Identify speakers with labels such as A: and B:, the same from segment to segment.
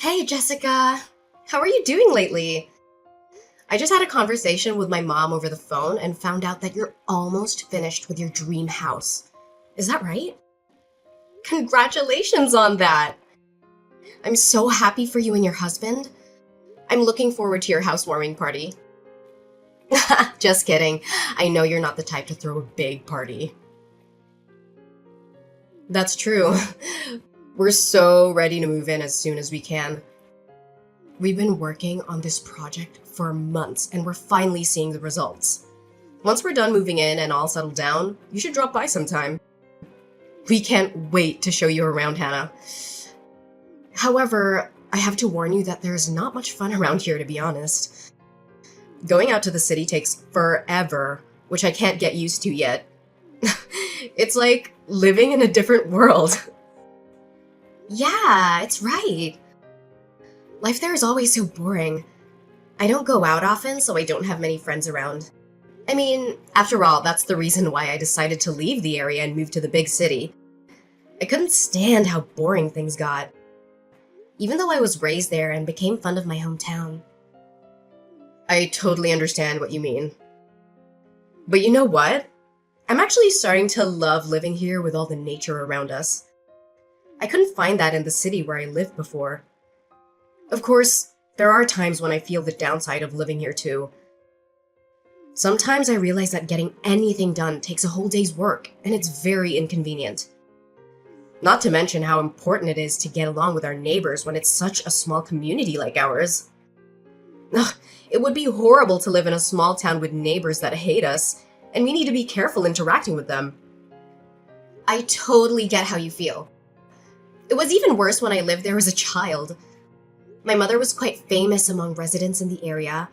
A: Hey, Jessica. How are you doing lately? I just had a conversation with my mom over the phone and found out that you're almost finished with your dream house. Is that right? Congratulations on that! I'm so happy for you and your husband. I'm looking forward to your housewarming party. Just kidding. I know you're not the type to throw a big party. That's true. We're so ready to move in as soon as we can. We've been working on this project for months and we're finally seeing the results. Once we're done moving in and all settled down, you should drop by sometime. We can't wait to show you around, Hannah. However, I have to warn you that there's not much fun around here, to be honest. Going out to the city takes forever, which I can't get used to yet. It's like living in a different world. Yeah, it's right. Life there is always so boring. I don't go out often, so I don't have many friends around. I mean, after all, that's the reason why I decided to leave the area and move to the big city. I couldn't stand how boring things got, even though I was raised there and became fond of my hometown. I totally understand what you mean. But you know what? I'm actually starting to love living here with all the nature around us. I couldn't find that in the city where I lived before. Of course, there are times when I feel the downside of living here too. Sometimes I realize that getting anything done takes a whole day's work, and it's very inconvenient. Not to mention how important it is to get along with our neighbors when it's such a small community like ours. Ugh, it would be horrible to live in a small town with neighbors that hate us, and we need to be careful interacting with them. I totally get how you feel. It was even worse when I lived there as a child. My mother was quite famous among residents in the area.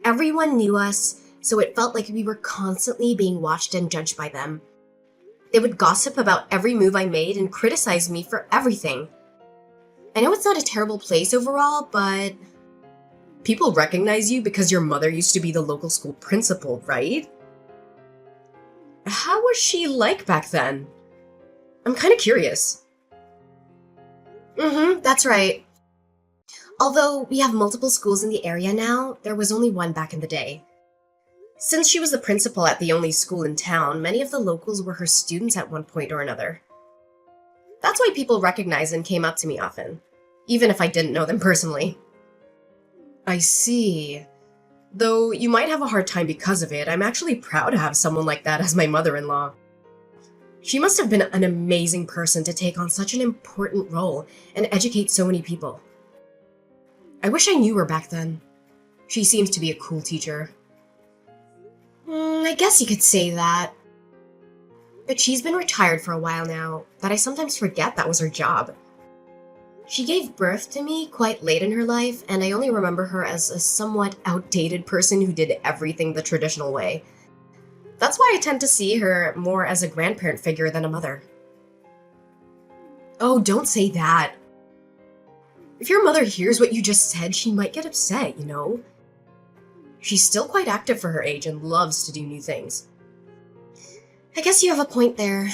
A: Everyone knew us, so it felt like we were constantly being watched and judged by them. They would gossip about every move I made and criticize me for everything. I know it's not a terrible place overall, but people recognize you because your mother used to be the local school principal, right? How was she like back then? I'm kind of curious. That's right. Although we have multiple schools in the area now, there was only one back in the day. Since she was the principal at the only school in town, many of the locals were her students at one point or another. That's why people recognized and came up to me often, even if I didn't know them personally. I see. Though you might have a hard time because of it, I'm actually proud to have someone like that as my mother-in-law. She must have been an amazing person to take on such an important role and educate so many people. I wish I knew her back then. She seems to be a cool teacher. I guess you could say that. But she's been retired for a while now, that I sometimes forget that was her job. She gave birth to me quite late in her life, and I only remember her as a somewhat outdated person who did everything the traditional way. That's why I tend to see her more as a grandparent figure than a mother. Oh, don't say that. If your mother hears what you just said, she might get upset, you know? She's still quite active for her age and loves to do new things. I guess you have a point there.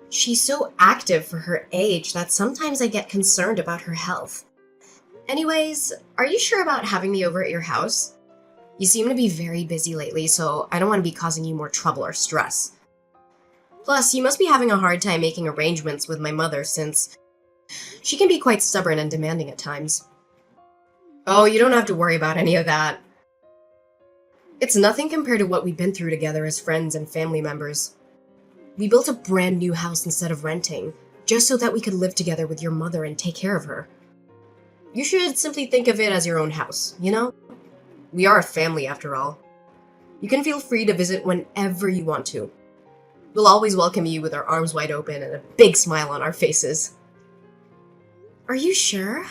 A: She's so active for her age that sometimes I get concerned about her health. Anyways, are you sure about having me over at your house? You seem to be very busy lately, so I don't want to be causing you more trouble or stress. Plus, you must be having a hard time making arrangements with my mother since she can be quite stubborn and demanding at times. Oh, you don't have to worry about any of that. It's nothing compared to what we've been through together as friends and family members. We built a brand new house instead of renting, just so that we could live together with your mother and take care of her. You should simply think of it as your own house, you know? We are a family after all. You can feel free to visit whenever you want to. We'll always welcome you with our arms wide open and a big smile on our faces. Are you sure?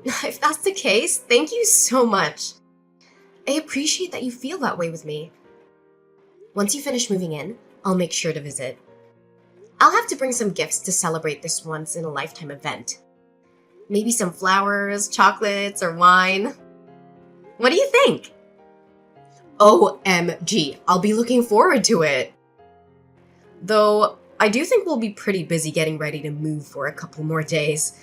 A: If that's the case, thank you so much. I appreciate that you feel that way with me. Once you finish moving in, I'll make sure to visit. I'll have to bring some gifts to celebrate this once-in-a-lifetime event. Maybe some flowers, chocolates, or wine. What do you think? OMG, I'll be looking forward to it. Though, I do think we'll be pretty busy getting ready to move for a couple more days.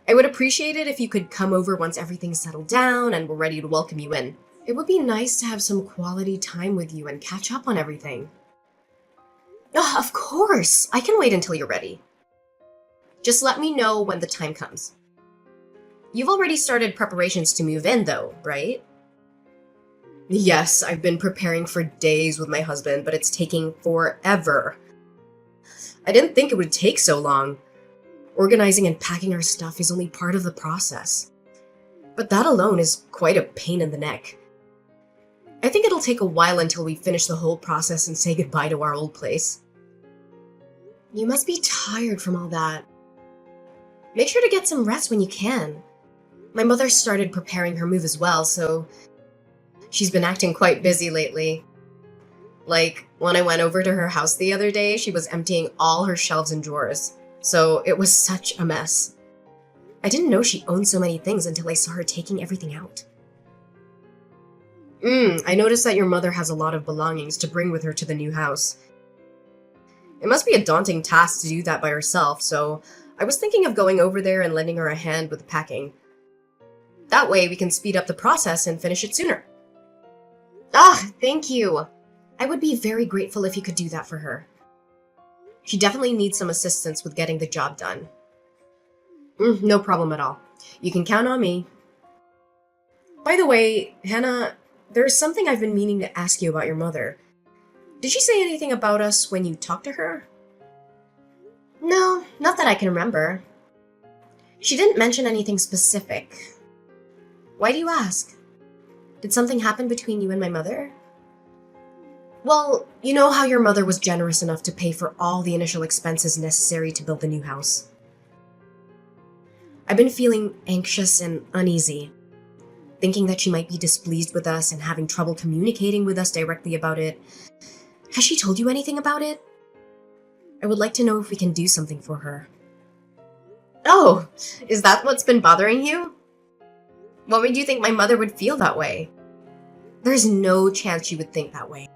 A: I would appreciate it if you could come over once everything's settled down and we're ready to welcome you in. It would be nice to have some quality time with you and catch up on everything. Oh, of course! I can wait until you're ready. Just let me know when the time comes. You've already started preparations to move in, though, right? Yes, I've been preparing for days with my husband, but it's taking forever. I didn't think it would take so long. Organizing and packing our stuff is only part of the process. But that alone is quite a pain in the neck. I think it'll take a while until we finish the whole process and say goodbye to our old place. You must be tired from all that. Make sure to get some rest when you can. My mother started preparing her move as well, so she's been acting quite busy lately. Like, when I went over to her house the other day, she was emptying all her shelves and drawers, so it was such a mess. I didn't know she owned so many things until I saw her taking everything out. I noticed that your mother has a lot of belongings to bring with her to the new house. It must be a daunting task to do that by herself, so I was thinking of going over there and lending her a hand with the packing. That way we can speed up the process and finish it sooner. Ah, thank you! I would be very grateful if you could do that for her. She definitely needs some assistance with getting the job done. No problem at all. You can count on me. By the way, Hannah, there's something I've been meaning to ask you about your mother. Did she say anything about us when you talked to her? No, not that I can remember. She didn't mention anything specific. Why do you ask? Did something happen between you and my mother? Well, you know how your mother was generous enough to pay for all the initial expenses necessary to build the new house. I've been feeling anxious and uneasy, thinking that she might be displeased with us and having trouble communicating with us directly about it. Has she told you anything about it? I would like to know if we can do something for her. Oh, is that what's been bothering you? What made you think my mother would feel that way? There's no chance she would think that way.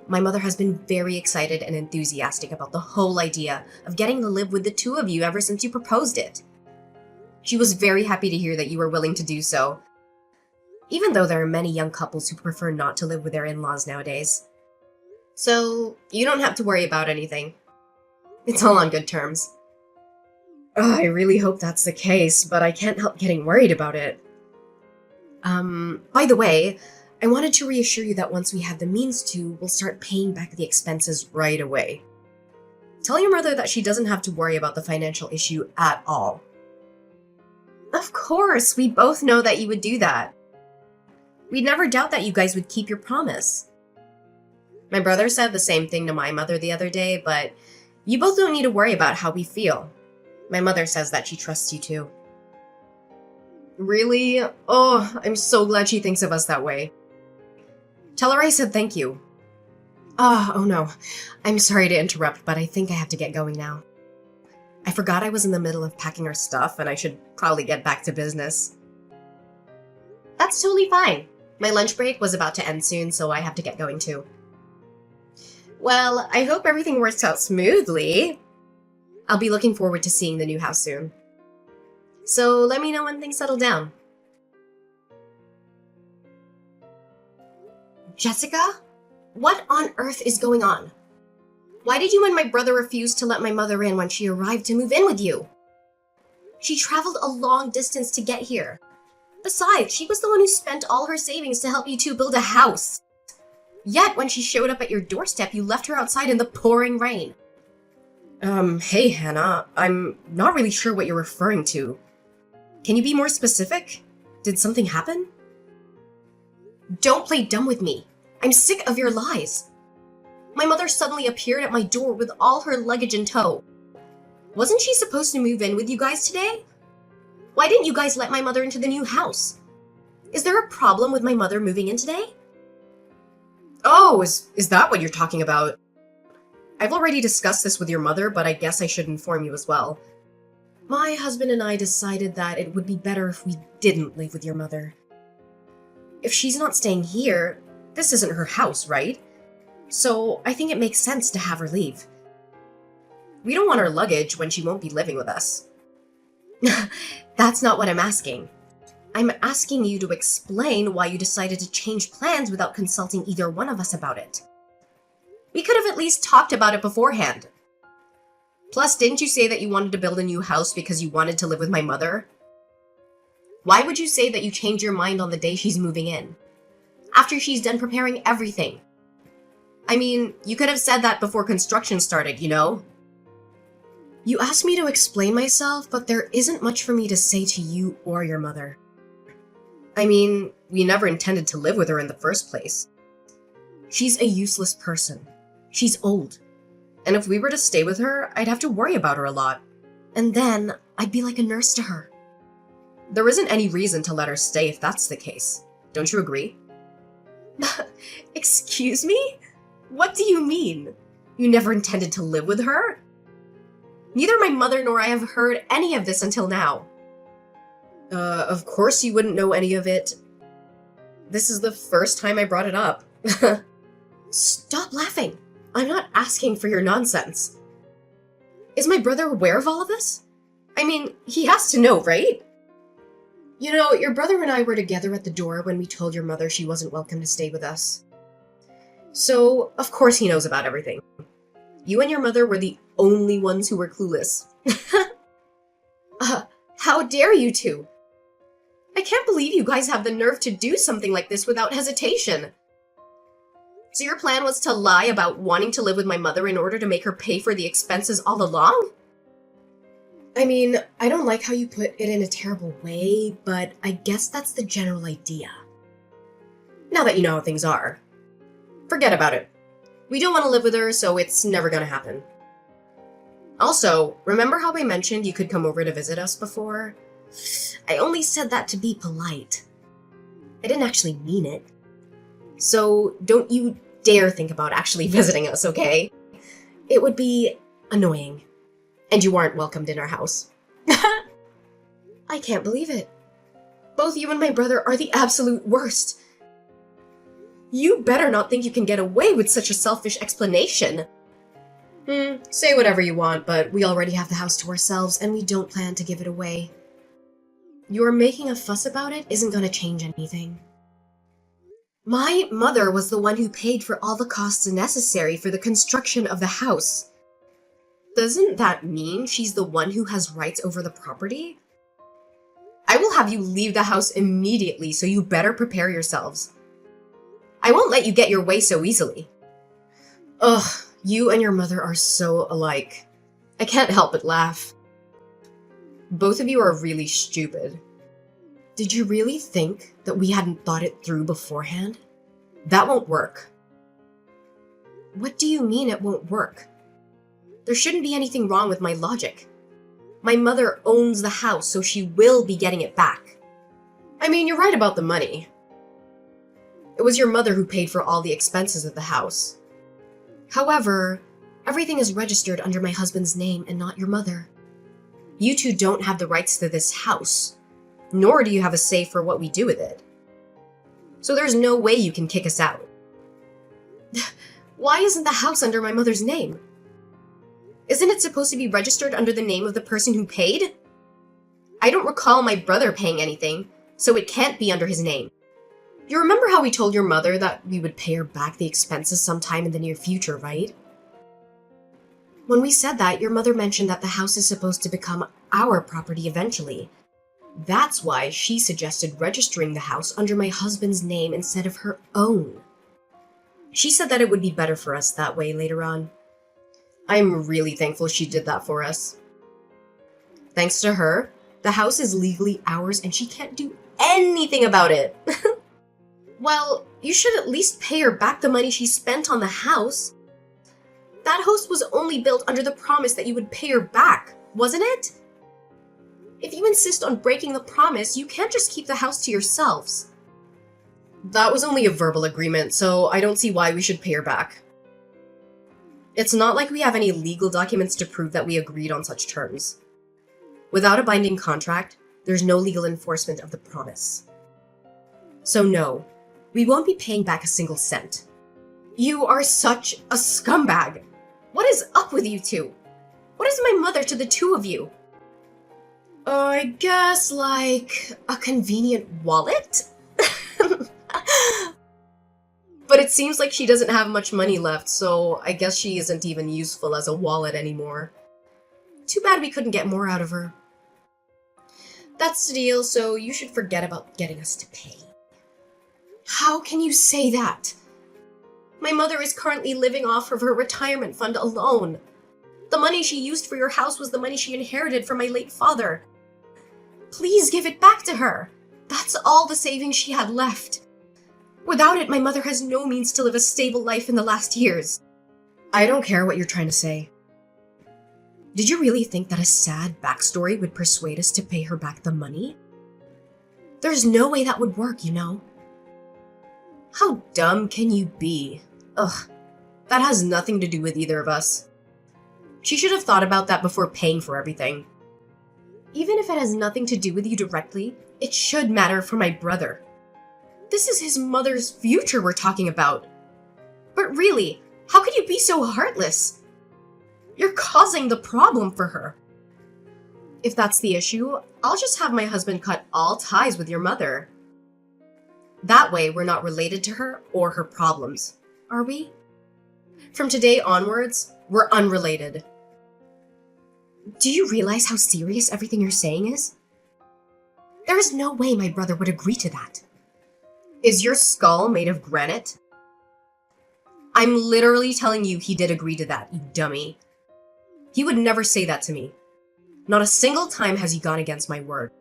A: My mother has been very excited and enthusiastic about the whole idea of getting to live with the two of you ever since you proposed it. She was very happy to hear that you were willing to do so, even though there are many young couples who prefer not to live with their in-laws nowadays. So, you don't have to worry about anything. It's all on good terms. I really hope that's the case, but I can't help getting worried about it. By the way, I wanted to reassure you that once we have the means to, we'll start paying back the expenses right away. Tell your mother that she doesn't have to worry about the financial issue at all. Of course, we both know that you would do that. We'd never doubt that you guys would keep your promise. My brother said the same thing to my mother the other day, but you both don't need to worry about how we feel. My mother says that she trusts you too. Really? Oh, I'm so glad she thinks of us that way. Tell her I said thank you. Oh no. I'm sorry to interrupt, but I think I have to get going now. I forgot I was in the middle of packing our stuff and I should probably get back to business. That's totally fine. My lunch break was about to end soon, so I have to get going too. Well, I hope everything works out smoothly. I'll be looking forward to seeing the new house soon. So let me know when things settle down. Jessica? What on earth is going on? Why did you and my brother refuse to let my mother in when she arrived to move in with you? She traveled a long distance to get here. Besides, she was the one who spent all her savings to help you two build a house. Yet, when she showed up at your doorstep, you left her outside in the pouring rain. Hey, Hannah, I'm not really sure what you're referring to. Can you be more specific? Did something happen? Don't play dumb with me. I'm sick of your lies. My mother suddenly appeared at my door with all her luggage in tow. Wasn't she supposed to move in with you guys today? Why didn't you guys let my mother into the new house? Is there a problem with my mother moving in today? Oh, is that what you're talking about? I've already discussed this with your mother, but I guess I should inform you as well. My husband and I decided that it would be better if we didn't live with your mother. If she's not staying here, this isn't her house, right? So I think it makes sense to have her leave. We don't want her luggage when she won't be living with us. That's not what I'm asking. I'm asking you to explain why you decided to change plans without consulting either one of us about it. We could have at least talked about it beforehand. Plus, didn't you say that you wanted to build a new house because you wanted to live with my mother? Why would you say that you changed your mind on the day she's moving in? After she's done preparing everything. I mean, you could have said that before construction started, you know? You asked me to explain myself, but there isn't much for me to say to you or your mother. I mean, we never intended to live with her in the first place. She's a useless person. She's old. And if we were to stay with her, I'd have to worry about her a lot. And then, I'd be like a nurse to her. There isn't any reason to let her stay if that's the case. Don't you agree? Excuse me? What do you mean? You never intended to live with her? Neither my mother nor I have heard any of this until now. Of course you wouldn't know any of it. This is the first time I brought it up. Stop laughing. I'm not asking for your nonsense. Is my brother aware of all of this? I mean, he has to know, right? You know, your brother and I were together at the door when we told your mother she wasn't welcome to stay with us. So, of course he knows about everything. You and your mother were the only ones who were clueless. How dare you two? I can't believe you guys have the nerve to do something like this without hesitation. So your plan was to lie about wanting to live with my mother in order to make her pay for the expenses all along? I mean, I don't like how you put it in a terrible way, but I guess that's the general idea. Now that you know how things are. Forget about it. We don't want to live with her, so it's never gonna happen. Also, remember how I mentioned you could come over to visit us before? I only said that to be polite. I didn't actually mean it. So don't you dare think about actually visiting us, okay? It would be annoying. And you aren't welcomed in our house. I can't believe it. Both you and my brother are the absolute worst. You better not think you can get away with such a selfish explanation. Say whatever you want, but we already have the house to ourselves and we don't plan to give it away. Your making a fuss about it isn't going to change anything. My mother was the one who paid for all the costs necessary for the construction of the house. Doesn't that mean she's the one who has rights over the property? I will have you leave the house immediately, so you better prepare yourselves. I won't let you get your way so easily. Ugh, you and your mother are so alike. I can't help but laugh. Both of you are really stupid. Did you really think that we hadn't thought it through beforehand? That won't work. What do you mean it won't work? There shouldn't be anything wrong with my logic. My mother owns the house, so she will be getting it back. I mean, you're right about the money. It was your mother who paid for all the expenses of the house. However, everything is registered under my husband's name and not your mother. You two don't have the rights to this house, nor do you have a say for what we do with it. So there's no way you can kick us out. Why isn't the house under my mother's name? Isn't it supposed to be registered under the name of the person who paid? I don't recall my brother paying anything, so it can't be under his name. You remember how we told your mother that we would pay her back the expenses sometime in the near future, right? When we said that, your mother mentioned that the house is supposed to become our property eventually. That's why she suggested registering the house under my husband's name instead of her own. She said that it would be better for us that way later on. I'm really thankful she did that for us. Thanks to her, the house is legally ours and she can't do anything about it. Well, you should at least pay her back the money she spent on the house. That house was only built under the promise that you would pay her back, wasn't it? If you insist on breaking the promise, you can't just keep the house to yourselves. That was only a verbal agreement, so I don't see why we should pay her back. It's not like we have any legal documents to prove that we agreed on such terms. Without a binding contract, there's no legal enforcement of the promise. So no, we won't be paying back a single cent. You are such a scumbag! What is up with you two? What is my mother to the two of you? I guess, like, a convenient wallet? But it seems like she doesn't have much money left, so I guess she isn't even useful as a wallet anymore. Too bad we couldn't get more out of her. That's the deal, so you should forget about getting us to pay. How can you say that? My mother is currently living off of her retirement fund alone. The money she used for your house was the money she inherited from my late father. Please give it back to her. That's all the savings she had left. Without it, my mother has no means to live a stable life in the last years. I don't care what you're trying to say. Did you really think that a sad backstory would persuade us to pay her back the money? There's no way that would work, you know. How dumb can you be? Ugh, that has nothing to do with either of us. She should have thought about that before paying for everything. Even if it has nothing to do with you directly, it should matter for my brother. This is his mother's future we're talking about. But really, how could you be so heartless? You're causing the problem for her. If that's the issue, I'll just have my husband cut all ties with your mother. That way, we're not related to her or her problems, are we? From today onwards, we're unrelated. Do you realize how serious everything you're saying is? There is no way my brother would agree to that. Is your skull made of granite? I'm literally telling you he did agree to that, you dummy. He would never say that to me. Not a single time has he gone against my word.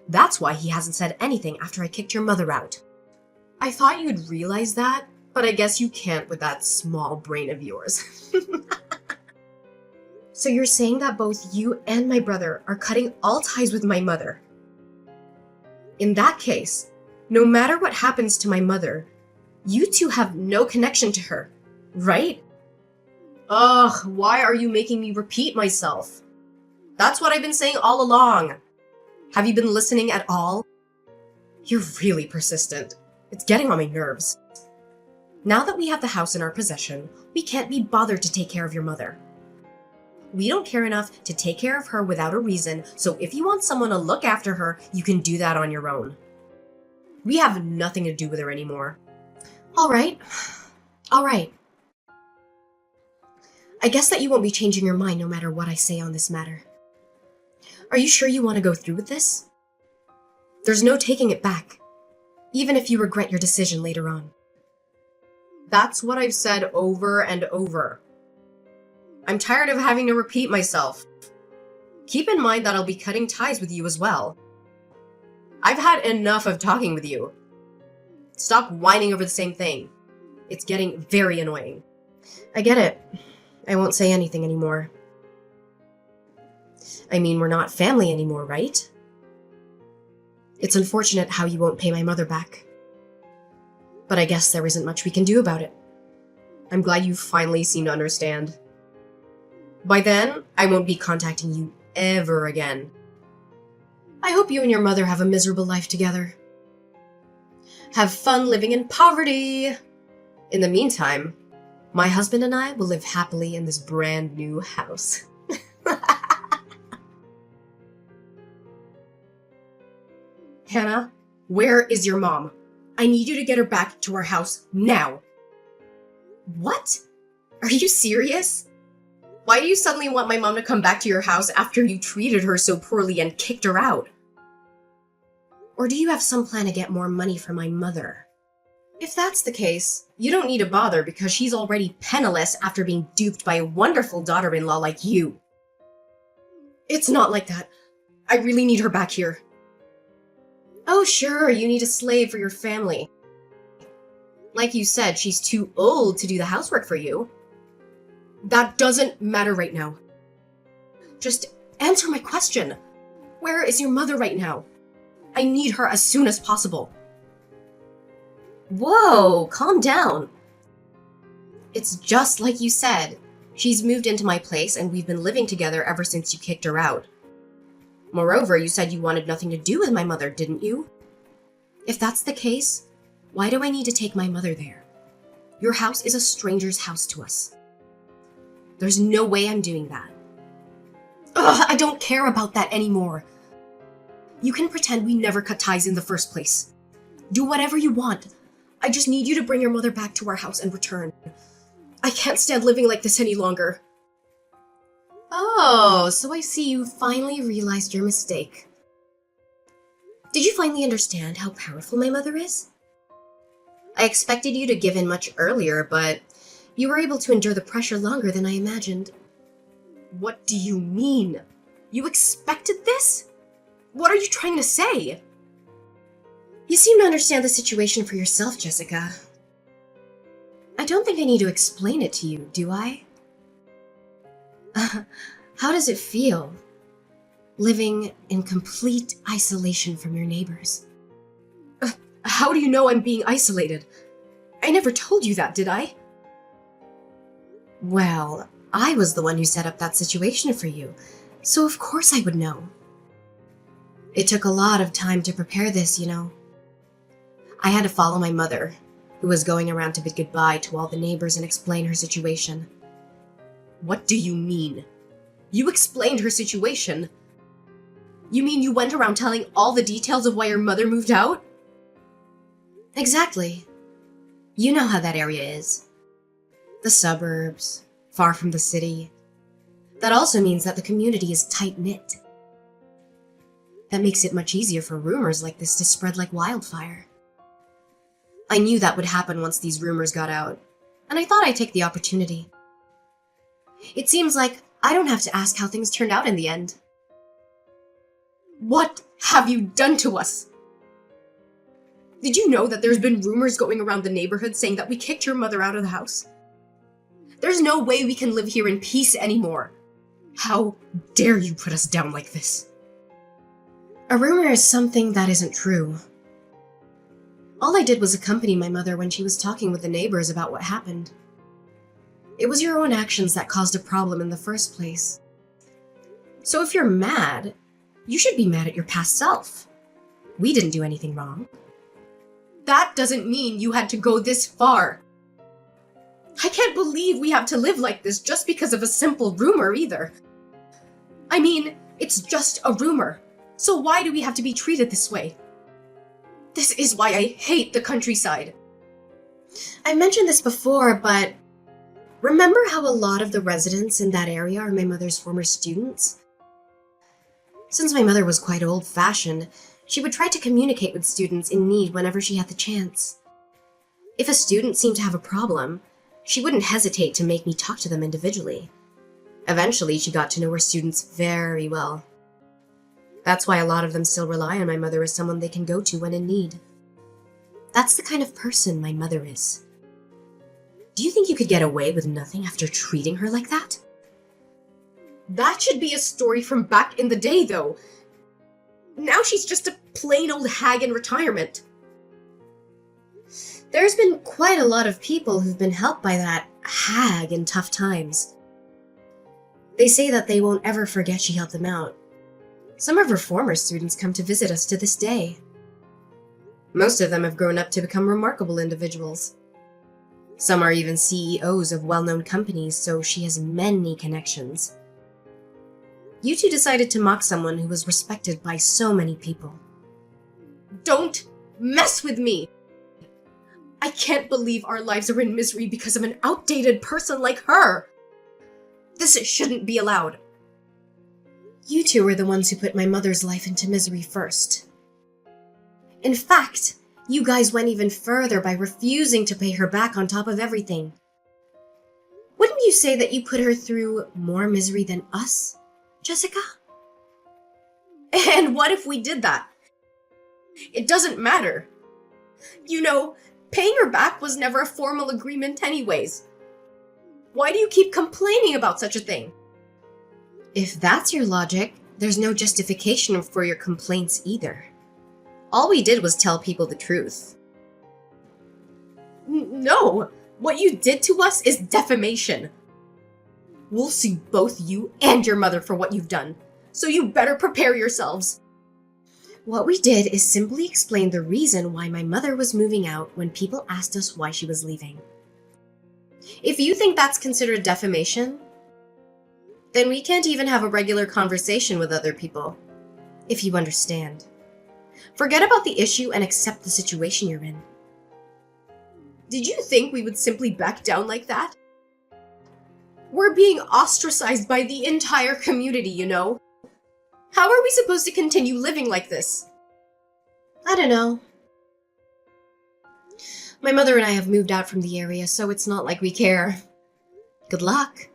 A: That's why he hasn't said anything after I kicked your mother out. I thought you'd realize that, but I guess you can't with that small brain of yours. So you're saying that both you and my brother are cutting all ties with my mother. In that case, no matter what happens to my mother, you two have no connection to her, right? Ugh, why are you making me repeat myself? That's what I've been saying all along. Have you been listening at all? You're really persistent. It's getting on my nerves. Now that we have the house in our possession, we can't be bothered to take care of your mother. We don't care enough to take care of her without a reason, so if you want someone to look after her, you can do that on your own. We have nothing to do with her anymore. All right. I guess that you won't be changing your mind no matter what I say on this matter. Are you sure you want to go through with this? There's no taking it back, even if you regret your decision later on. That's what I've said over and over. I'm tired of having to repeat myself. Keep in mind that I'll be cutting ties with you as well. I've had enough of talking with you. Stop whining over the same thing. It's getting very annoying. I get it. I won't say anything anymore. I mean, we're not family anymore, right? It's unfortunate how you won't pay my mother back. But I guess there isn't much we can do about it. I'm glad you finally seem to understand. By then, I won't be contacting you ever again. I hope you and your mother have a miserable life together. Have fun living in poverty! In the meantime, my husband and I will live happily in this brand new house. Hannah, where is your mom? I need you to get her back to our house now. What? Are you serious? Why do you suddenly want my mom to come back to your house after you treated her so poorly and kicked her out? Or do you have some plan to get more money for my mother? If that's the case, you don't need to bother because she's already penniless after being duped by a wonderful daughter-in-law like you. It's not like that. I really need her back here. Oh, sure, you need a slave for your family. Like you said, she's too old to do the housework for you. That doesn't matter right now. Just answer my question. Where is your mother right now? I need her as soon as possible. Whoa, calm down. It's just like you said. She's moved into my place and we've been living together ever since you kicked her out. Moreover, you said you wanted nothing to do with my mother, didn't you? If that's the case, why do I need to take my mother there? Your house is a stranger's house to us. There's no way I'm doing that. Ugh, I don't care about that anymore. You can pretend we never cut ties in the first place. Do whatever you want. I just need you to bring your mother back to our house and return. I can't stand living like this any longer. Oh, so I see you finally realized your mistake. Did you finally understand how powerful my mother is? I expected you to give in much earlier, but you were able to endure the pressure longer than I imagined. What do you mean? You expected this? What are you trying to say? You seem to understand the situation for yourself, Jessica. I don't think I need to explain it to you, do I? How does it feel, living in complete isolation from your neighbors? How do you know I'm being isolated? I never told you that, did I? Well, I was the one who set up that situation for you, so of course I would know. It took a lot of time to prepare this, you know. I had to follow my mother, who was going around to bid goodbye to all the neighbors and explain her situation. What do you mean? You explained her situation? You mean you went around telling all the details of why your mother moved out? Exactly. You know how that area is. The suburbs, far from the city. That also means that the community is tight-knit. That makes it much easier for rumors like this to spread like wildfire. I knew that would happen once these rumors got out, and I thought I'd take the opportunity. It seems like I don't have to ask how things turned out in the end. What have you done to us? Did you know that there's been rumors going around the neighborhood saying that we kicked your mother out of the house? There's no way we can live here in peace anymore. How dare you put us down like this? A rumor is something that isn't true. All I did was accompany my mother when she was talking with the neighbors about what happened. It was your own actions that caused a problem in the first place. So if you're mad, you should be mad at your past self. We didn't do anything wrong. That doesn't mean you had to go this far. I can't believe we have to live like this just because of a simple rumor either. I mean, it's just a rumor. So why do we have to be treated this way? This is why I hate the countryside. I mentioned this before, but remember how a lot of the residents in that area are my mother's former students? Since my mother was quite old-fashioned, she would try to communicate with students in need whenever she had the chance. If a student seemed to have a problem, she wouldn't hesitate to make me talk to them individually. Eventually, she got to know her students very well. That's why a lot of them still rely on my mother as someone they can go to when in need. That's the kind of person my mother is. Do you think you could get away with nothing after treating her like that? That should be a story from back in the day, though. Now she's just a plain old hag in retirement. There's been quite a lot of people who've been helped by that hag in tough times. They say that they won't ever forget she helped them out. Some of her former students come to visit us to this day. Most of them have grown up to become remarkable individuals. Some are even CEOs of well-known companies, so she has many connections. You two decided to mock someone who was respected by so many people. Don't mess with me! I can't believe our lives are in misery because of an outdated person like her! This shouldn't be allowed. You two were the ones who put my mother's life into misery first. In fact, you guys went even further by refusing to pay her back on top of everything. Wouldn't you say that you put her through more misery than us, Jessica? And what if we did that? It doesn't matter. You know, paying her back was never a formal agreement anyways. Why do you keep complaining about such a thing? If that's your logic, there's no justification for your complaints either. All we did was tell people the truth. No! What you did to us is defamation. We'll sue both you and your mother for what you've done, so you better prepare yourselves. What we did is simply explain the reason why my mother was moving out when people asked us why she was leaving. If you think that's considered defamation, Then we can't even have a regular conversation with other people, if you understand. Forget about the issue and accept the situation you're in. Did you think we would simply back down like that? We're being ostracized by the entire community, you know? How are we supposed to continue living like this? I don't know. My mother and I have moved out from the area, so it's not like we care. Good luck.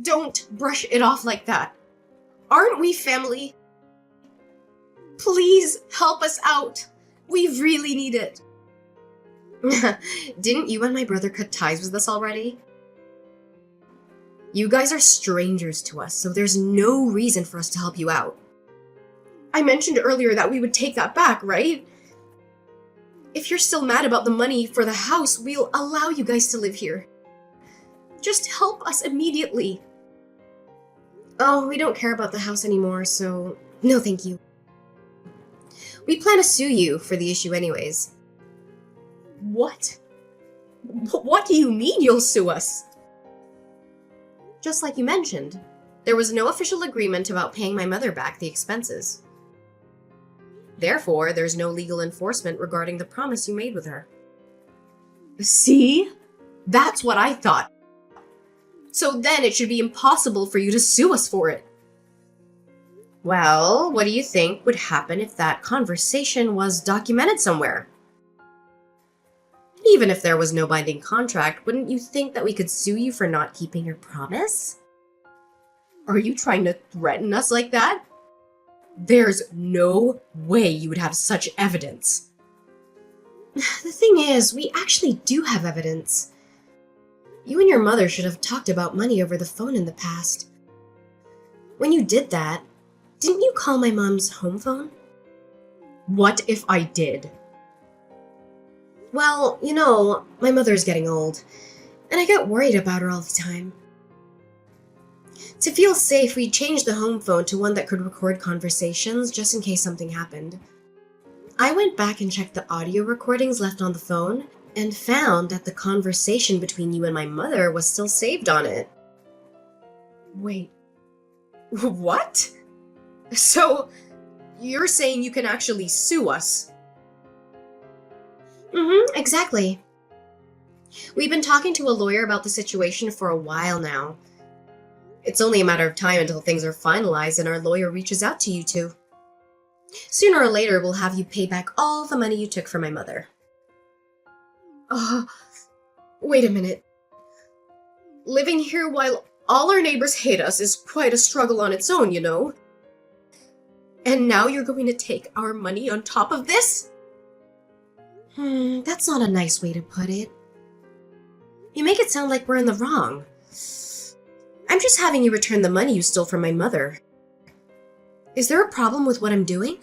A: Don't brush it off like that. Aren't we family? Please help us out. We really need it. Didn't you and my brother cut ties with us already? You guys are strangers to us, so there's no reason for us to help you out. I mentioned earlier that we would take that back, right? If you're still mad about the money for the house, we'll allow you guys to live here. Just help us immediately. Oh, we don't care about the house anymore, so no thank you. We plan to sue you for the issue anyways. What? What do you mean you'll sue us? Just like you mentioned, there was no official agreement about paying my mother back the expenses. Therefore, there's no legal enforcement regarding the promise you made with her. See? That's what I thought. So then it should be impossible for you to sue us for it. Well, what do you think would happen if that conversation was documented somewhere? Even if there was no binding contract, wouldn't you think that we could sue you for not keeping your promise? Are you trying to threaten us like that? There's no way you would have such evidence. The thing is, we actually do have evidence. You and your mother should have talked about money over the phone in the past. When you did that, didn't you call my mom's home phone? What if I did? Well, you know, my mother's getting old, and I get worried about her all the time. To feel safe, we changed the home phone to one that could record conversations just in case something happened. I went back and checked the audio recordings left on the phone and found that the conversation between you and my mother was still saved on it. Wait, what? So, you're saying you can actually sue us? Exactly. We've been talking to a lawyer about the situation for a while now. It's only a matter of time until things are finalized and our lawyer reaches out to you two. Sooner or later, we'll have you pay back all the money you took from my mother. Wait a minute. Living here while all our neighbors hate us is quite a struggle on its own, you know? And now you're going to take our money on top of this? That's not a nice way to put it. You make it sound like we're in the wrong. I'm just having you return the money you stole from my mother. Is there a problem with what I'm doing?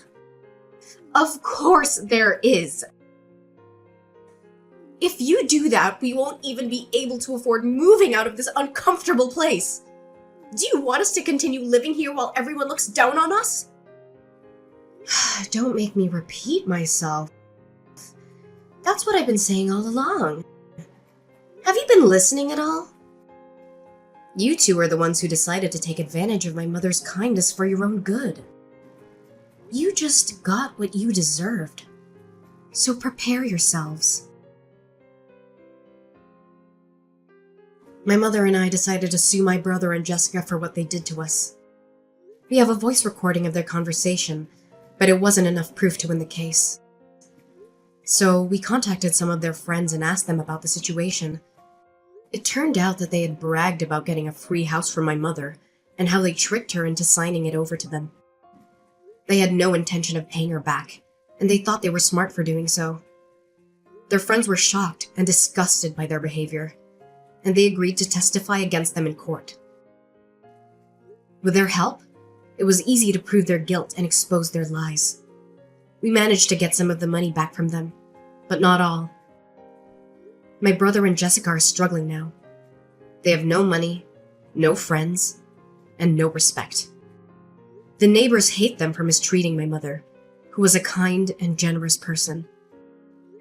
A: Of course there is. If you do that, we won't even be able to afford moving out of this uncomfortable place. Do you want us to continue living here while everyone looks down on us? Don't make me repeat myself. That's what I've been saying all along. Have you been listening at all? You two are the ones who decided to take advantage of my mother's kindness for your own good. You just got what you deserved. So prepare yourselves. My mother and I decided to sue my brother and Jessica for what they did to us. We have a voice recording of their conversation, but it wasn't enough proof to win the case. So we contacted some of their friends and asked them about the situation. It turned out that they had bragged about getting a free house from my mother and how they tricked her into signing it over to them. They had no intention of paying her back, and they thought they were smart for doing so. Their friends were shocked and disgusted by their behavior, and they agreed to testify against them in court. With their help, it was easy to prove their guilt and expose their lies. We managed to get some of the money back from them, but not all. My brother and Jessica are struggling now. They have no money, no friends, and no respect. The neighbors hate them for mistreating my mother, who was a kind and generous person.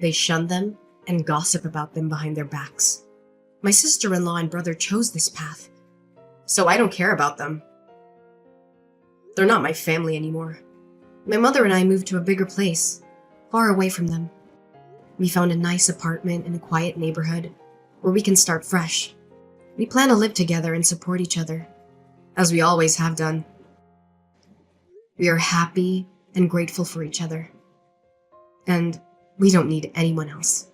A: They shun them and gossip about them behind their backs. My sister-in-law and brother chose this path. so I don't care about them. They're not my family anymore. My mother and I moved to a bigger place, far away from them. We found a nice apartment in a quiet neighborhood where we can start fresh. We plan to live together and support each other, as we always have done. We are happy and grateful for each other, and we don't need anyone else.